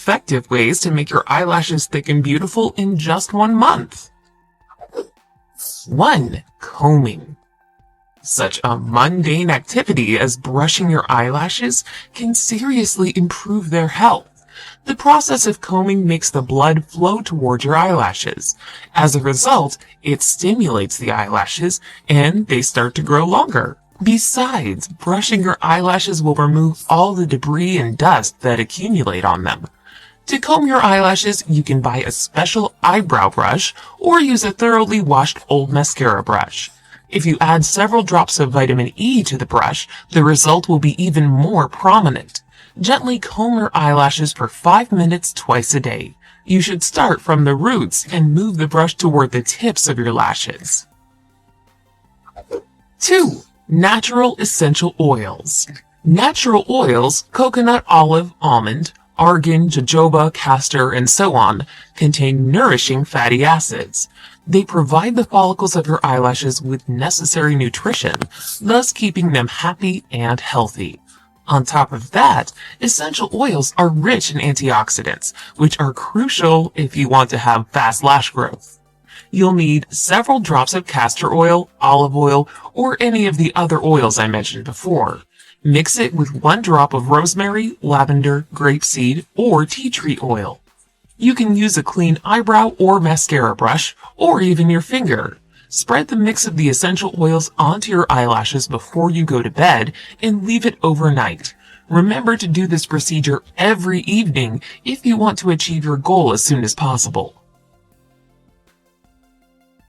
effective ways to make your eyelashes thick and beautiful in just 1 month. 1. Combing. Such a mundane activity as brushing your eyelashes can seriously improve their health. The process of combing makes the blood flow towards your eyelashes. As a result, it stimulates the eyelashes and they start to grow longer. Besides, brushing your eyelashes will remove all the debris and dust that accumulate on them. To comb your eyelashes, you can buy a special eyebrow brush or use a thoroughly washed old mascara brush. If you add several drops of vitamin E to the brush, the result will be even more prominent. Gently comb your eyelashes for 5 minutes twice a day. You should start from the roots and move the brush toward the tips of your lashes. 2. Natural essential oils. Natural oils, coconut, olive, almond, argan, jojoba, castor, and so on, contain nourishing fatty acids. They provide the follicles of your eyelashes with necessary nutrition, thus keeping them happy and healthy. On top of that, essential oils are rich in antioxidants, which are crucial if you want to have fast lash growth. You'll need several drops of castor oil, olive oil, or any of the other oils I mentioned before. Mix it with 1 drop of rosemary, lavender, grapeseed, or tea tree oil. You can use a clean eyebrow or mascara brush, or even your finger. Spread the mix of the essential oils onto your eyelashes before you go to bed and leave it overnight. Remember to do this procedure every evening if you want to achieve your goal as soon as possible.